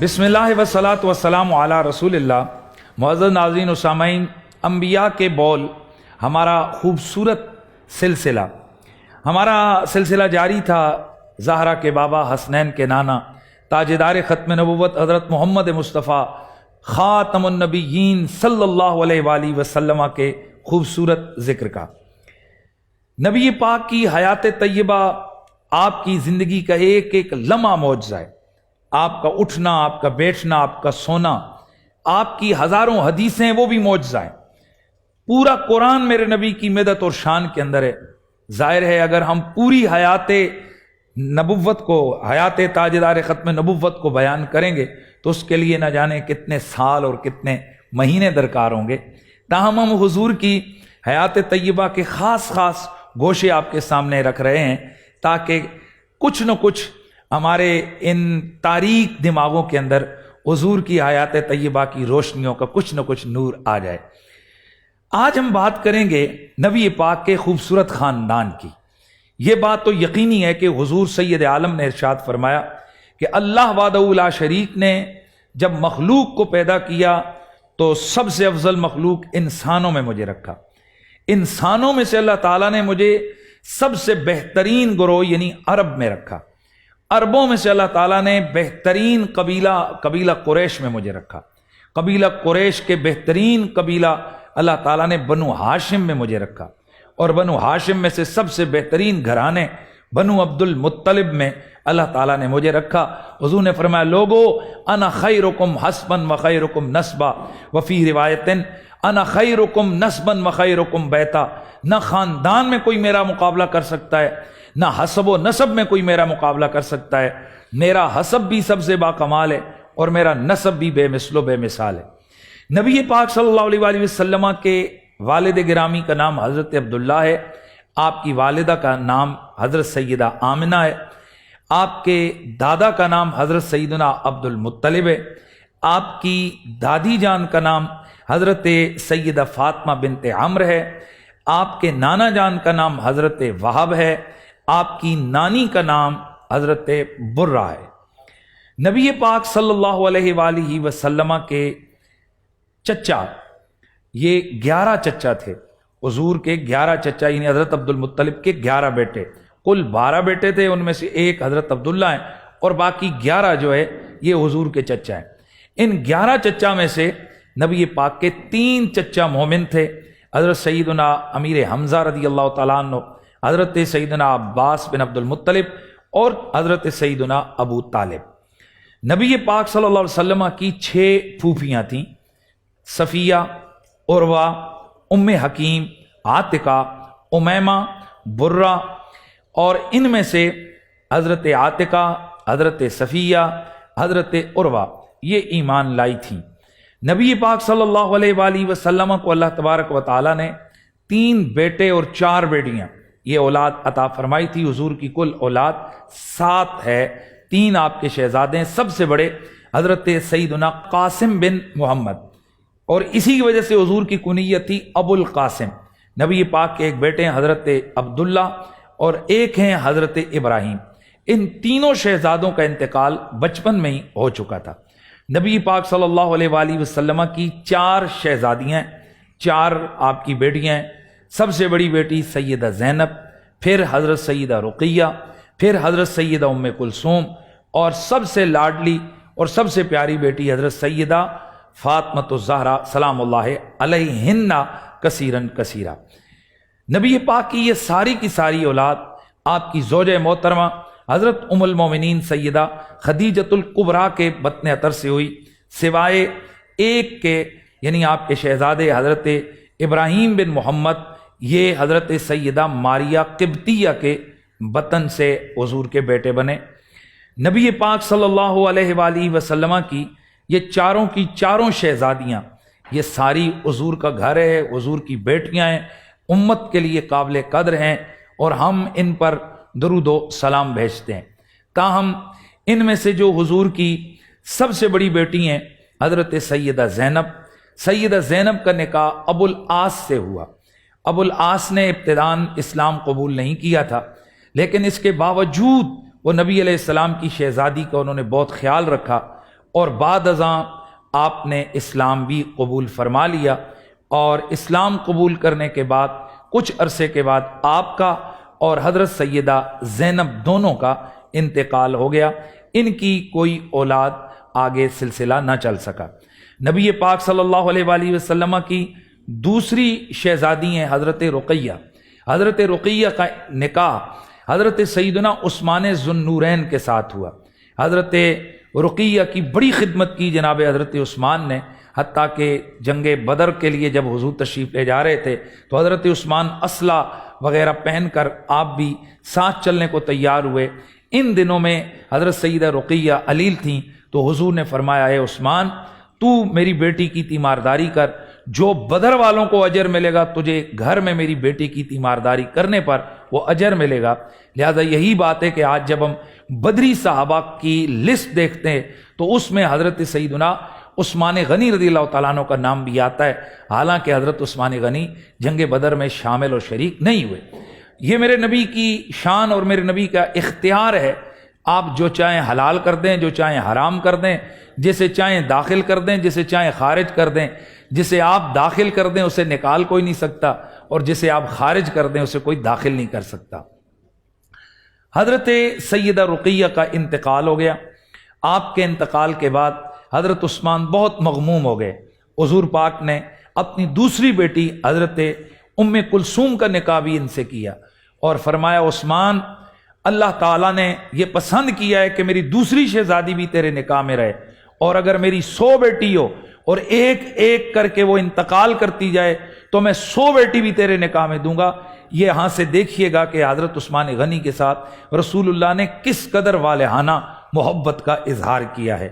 بسم اللہ وسلاۃ وسلام علی رسول اللہ۔ معزز ناظرین و سامعین، انبیاء کے بول ہمارا خوبصورت سلسلہ جاری تھا۔ زہرا کے بابا، حسنین کے نانا، تاجدار ختم نبوت حضرت محمد مصطفیٰ خاتم النبیین صلی اللہ علیہ وآلہ وسلم کے خوبصورت ذکر کا۔ نبی پاک کی حیات طیبہ آپ کی زندگی کا ایک ایک لمحہ معجزہ ہے۔ آپ کا اٹھنا، آپ کا بیٹھنا، آپ کا سونا، آپ کی ہزاروں حدیثیں، وہ بھی معجزہ ہیں۔ پورا قرآن میرے نبی کی مدد اور شان کے اندر ہے۔ ظاہر ہے اگر ہم پوری حیات نبوت کو، حیات تاجدار ختم نبوت کو بیان کریں گے تو اس کے لیے نہ جانے کتنے سال اور کتنے مہینے درکار ہوں گے۔ تاہم ہم حضور کی حیات طیبہ کے خاص گوشے آپ کے سامنے رکھ رہے ہیں تاکہ کچھ نہ کچھ ہمارے ان تاریک دماغوں کے اندر حضور کی حیات طیبہ کی روشنیوں کا کچھ نہ کچھ نور آ جائے۔ آج ہم بات کریں گے نبی پاک کے خوبصورت خاندان کی۔ یہ بات تو یقینی ہے کہ حضور سید عالم نے ارشاد فرمایا کہ اللہ وحدہ لا شریک نے جب مخلوق کو پیدا کیا تو سب سے افضل مخلوق انسانوں میں مجھے رکھا۔ انسانوں میں سے اللہ تعالیٰ نے مجھے سب سے بہترین گروہ یعنی عرب میں رکھا۔ عربوں میں سے اللہ تعالیٰ نے بہترین قبیلہ قریش میں مجھے رکھا۔ قبیلہ قریش کے بہترین قبیلہ اللہ تعالیٰ نے بنو ہاشم میں مجھے رکھا، اور بنو ہاشم میں سے سب سے بہترین گھرانے بنو عبد المطلب میں اللہ تعالیٰ نے مجھے رکھا۔ حضور نے فرمایا لوگو انا خیرکم حسبا و خیرکم نسبا وفی روایت انا خیرکم نسبا و خیرکم بیتا۔ نہ خاندان میں کوئی میرا مقابلہ کر سکتا ہے، نہ حسب و نسب میں کوئی میرا مقابلہ کر سکتا ہے۔ میرا حسب بھی سب سے باکمال ہے اور میرا نسب بھی بے مثل و بے مثال ہے۔ نبی پاک صلی اللہ علیہ وآلہ وسلم کے والد گرامی کا نام حضرت عبداللہ ہے، آپ کی والدہ کا نام حضرت سیدہ آمنہ ہے، آپ کے دادا کا نام حضرت سیدنا عبد المطلب ہے، آپ کی دادی جان کا نام حضرت سیدہ فاطمہ بنت عمرو ہے، آپ کے نانا جان کا نام حضرت وہب ہے، آپ کی نانی کا نام حضرت برہ ہے۔ نبی پاک صلی اللہ علیہ وآلہ وسلم کے چچا، یہ 11 چچا تھے۔ حضور کے 11 چچا یعنی حضرت عبد المطلب کے 11 بیٹے، کل 12 بیٹے تھے، ان میں سے ایک حضرت عبداللہ ہیں اور باقی 11 جو ہے یہ حضور کے چچا ہیں۔ ان 11 چچا میں سے نبی پاک کے 3 چچا مومن تھے، حضرت سیدنا امیر حمزہ رضی اللہ تعالیٰ عنہ، حضرت سیدنا عباس بن عبد المطلب اور حضرت سیدنا ابو طالب۔ نبی پاک صلی اللہ علیہ وسلم کی 6 پھوپھیاں تھیں، صفیہ، عروہ، ام حکیم، عاتقہ، امیمہ، برہ، اور ان میں سے حضرت عاتقہ، حضرت صفیہ، حضرت عروہ یہ ایمان لائی تھیں۔ نبی پاک صلی اللہ علیہ وآلہ وسلم کو اللہ تبارک و تعالیٰ نے 3 بیٹے اور 4 بیٹیاں یہ اولاد عطا فرمائی تھی۔ حضور کی کل اولاد 7 ہے، 3 آپ کے شہزادے ہیں، سب سے بڑے حضرت سیدنا قاسم بن محمد، اور اسی کی وجہ سے حضور کی کنیت تھی ابو القاسم۔ نبی پاک کے ایک بیٹے ہیں حضرت عبداللہ اور ایک ہیں حضرت ابراہیم۔ ان تینوں شہزادوں کا انتقال بچپن میں ہی ہو چکا تھا۔ نبی پاک صلی اللہ علیہ وآلہ وسلم کی 4 شہزادیاں، 4 آپ کی بیٹیاں ہیں۔ سب سے بڑی بیٹی سیدہ زینب، پھر حضرت سیدہ رقیہ، پھر حضرت سیدہ ام کلثوم، اور سب سے لاڈلی اور سب سے پیاری بیٹی حضرت سیدہ فاطمۃ الزہرا سلام اللہ علیہن کثیرن کثیرہ۔ نبی پاک کی یہ ساری کی ساری اولاد آپ کی زوجہ محترمہ حضرت ام المومنین سیدہ خدیجۃ الکبریٰ کے بطن عطر سے ہوئی، سوائے ایک کے یعنی آپ کے شہزادے حضرت ابراہیم بن محمد، یہ حضرت سیدہ ماریہ قبطیہ کے بطن سے حضور کے بیٹے بنے۔ نبی پاک صلی اللہ علیہ وآلہ وسلم کی یہ چاروں کی چاروں شہزادیاں یہ ساری حضور کا گھر ہے، حضور کی بیٹیاں ہیں، امت کے لیے قابل قدر ہیں، اور ہم ان پر درود و سلام بھیجتے ہیں۔ تاہم ان میں سے جو حضور کی سب سے بڑی بیٹی ہیں حضرت سیدہ زینب کا نکاح ابو العاص سے ہوا۔ ابو العاص نے ابتداً اسلام قبول نہیں کیا تھا، لیکن اس کے باوجود وہ نبی علیہ السلام کی شہزادی کا انہوں نے بہت خیال رکھا اور بعد ازاں آپ نے اسلام بھی قبول فرما لیا، اور اسلام قبول کرنے کے بعد کچھ عرصے کے بعد آپ کا اور حضرت سیدہ زینب دونوں کا انتقال ہو گیا۔ ان کی کوئی اولاد آگے سلسلہ نہ چل سکا۔ نبی پاک صلی اللہ علیہ وآلہ وسلم کی دوسری شہزادی ہیں حضرت رقیہ۔ حضرت رقیہ کا نکاح حضرت سیدنا عثمان ذو النورین کے ساتھ ہوا۔ حضرت رقیہ کی بڑی خدمت کی جناب حضرت عثمان نے، حتیٰ کہ جنگ بدر کے لیے جب حضور تشریف لے جا رہے تھے تو حضرت عثمان اسلحہ وغیرہ پہن کر آپ بھی ساتھ چلنے کو تیار ہوئے۔ ان دنوں میں حضرت سیدہ رقیہ علیل تھیں، تو حضور نے فرمایا، اے عثمان، تو میری بیٹی کی تیمارداری کر، جو بدر والوں کو اجر ملے گا تجھے گھر میں میری بیٹی کی تیمارداری کرنے پر وہ اجر ملے گا۔ لہذا یہی بات ہے کہ آج جب ہم بدری صحابہ کی لسٹ دیکھتے ہیں تو اس میں حضرت سیدنا عثمان غنی رضی اللہ تعالیٰ عنہ کا نام بھی آتا ہے، حالانکہ حضرت عثمان غنی جنگ بدر میں شامل اور شریک نہیں ہوئے۔ یہ میرے نبی کی شان اور میرے نبی کا اختیار ہے، آپ جو چاہیں حلال کر دیں، جو چاہیں حرام کر دیں، جسے چاہیں داخل کر دیں، جسے چاہیں خارج کر دیں۔ جسے آپ داخل کر دیں اسے نکال کوئی نہیں سکتا، اور جسے آپ خارج کر دیں اسے کوئی داخل نہیں کر سکتا۔ حضرت سیدہ رقیہ کا انتقال ہو گیا۔ آپ کے انتقال کے بعد حضرت عثمان بہت مغموم ہو گئے۔ حضور پاک نے اپنی دوسری بیٹی حضرت ام کلثوم کا نکاح بھی ان سے کیا، اور فرمایا، عثمان، اللہ تعالیٰ نے یہ پسند کیا ہے کہ میری دوسری شہزادی بھی تیرے نکاح میں رہے، اور اگر میری 100 بیٹی ہو اور ایک ایک کر کے وہ انتقال کرتی جائے تو میں 100 بیٹی بھی تیرے نکاح میں دوں گا۔ یہ یہاں سے دیکھیے گا کہ حضرت عثمان غنی کے ساتھ رسول اللہ نے کس قدر والہانہ محبت کا اظہار کیا ہے،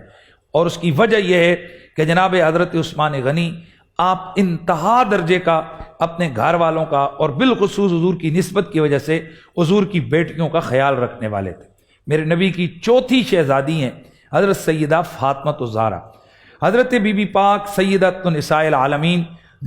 اور اس کی وجہ یہ ہے کہ جناب حضرت عثمان غنی آپ انتہا درجے کا اپنے گھر والوں کا اور بالخصوص حضور کی نسبت کی وجہ سے حضور کی بیٹیوں کا خیال رکھنے والے تھے۔ میرے نبی کی چوتھی شہزادی ہیں حضرت سیدہ فاطمہ الزہرا۔ حضرت بی بی پاک سیدۃ نساء العالمین،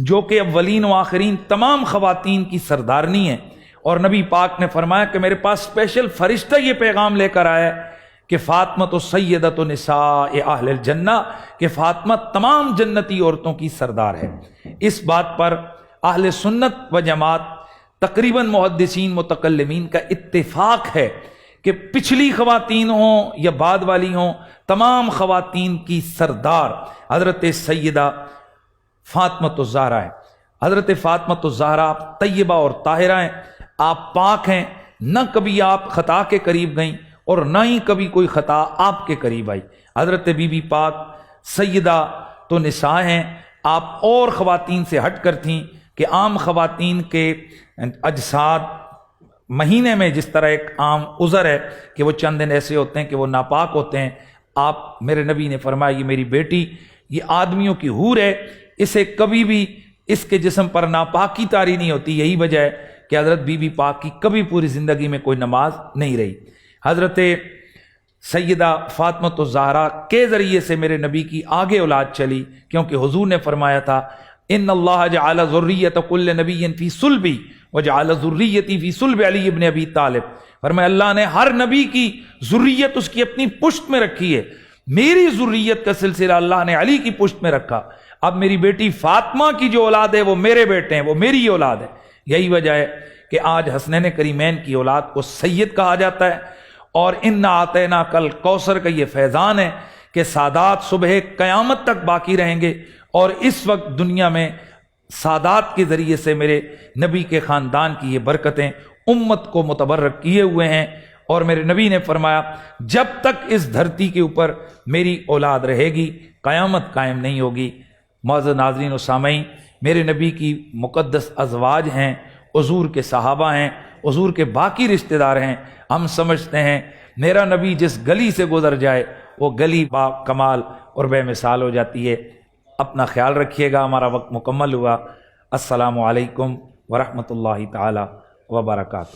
جو کہ اولین و آخرین تمام خواتین کی سردارنی ہیں، اور نبی پاک نے فرمایا کہ میرے پاس اسپیشل فرشتہ یہ پیغام لے کر آیا ہے کہ فاطمہ تو سیدۃ نساء اہل الجنہ، کہ فاطمہ تمام جنتی عورتوں کی سردار ہے۔ اس بات پر اہل سنت و جماعت تقریباً محدثین متکلمین کا اتفاق ہے کہ پچھلی خواتین ہوں یا بعد والی ہوں، تمام خواتین کی سردار حضرت سیدہ فاطمہ الزہرا ہے۔ حضرت فاطمہ الزہرا آپ طیبہ اور طاہرہ ہیں، آپ پاک ہیں، نہ کبھی آپ خطا کے قریب گئیں اور نہ ہی کبھی کوئی خطا آپ کے قریب آئی۔ حضرت بی بی پاک سیدہ تو نساء ہیں، آپ اور خواتین سے ہٹ کر تھیں کہ عام خواتین کے اجساد مہینے میں جس طرح ایک عام عذر ہے کہ وہ چند دن ایسے ہوتے ہیں کہ وہ ناپاک ہوتے ہیں، آپ میرے نبی نے فرمایا یہ میری بیٹی یہ آدمیوں کی حور ہے، اسے کبھی بھی اس کے جسم پر ناپاکی طاری نہیں ہوتی۔ یہی وجہ ہے کہ حضرت بی بی پاک کی کبھی پوری زندگی میں کوئی نماز نہیں رہی۔ حضرت سیدہ فاطمہ الزہرا کے ذریعے سے میرے نبی کی آگے اولاد چلی، کیونکہ حضور نے فرمایا تھا ان اللہ جعل ذریۃ کل نبی فی صلبی وجعل ذریتی فی صلب علی ابن ابی طالب۔ فرمایا اللہ نے ہر نبی کی ذریت اس کی اپنی پشت میں رکھی ہے، میری ذریت کا سلسلہ اللہ نے علی کی پشت میں رکھا۔ اب میری بیٹی فاطمہ کی جو اولاد ہے وہ میرے بیٹے ہیں، وہ میری اولاد ہے۔ یہی وجہ ہے کہ آج حسنین کریمین کی اولاد کو سید کہا جاتا ہے، اور انا آتینا کل کوثر کا یہ فیضان ہے کہ سادات صبح قیامت تک باقی رہیں گے، اور اس وقت دنیا میں سادات کے ذریعے سے میرے نبی کے خاندان کی یہ برکتیں امت کو متبرک کیے ہوئے ہیں۔ اور میرے نبی نے فرمایا جب تک اس دھرتی کے اوپر میری اولاد رہے گی قیامت قائم نہیں ہوگی۔ معزز ناظرین و سامعین، میرے نبی کی مقدس ازواج ہیں، حضور کے صحابہ ہیں، حضور کے باقی رشتہ دار ہیں۔ ہم سمجھتے ہیں میرا نبی جس گلی سے گزر جائے وہ گلی با کمال اور بے مثال ہو جاتی ہے۔ اپنا خیال رکھیے گا، ہمارا وقت مکمل ہوا۔ السلام علیکم ورحمۃ اللہ تعالی وبرکاتہ۔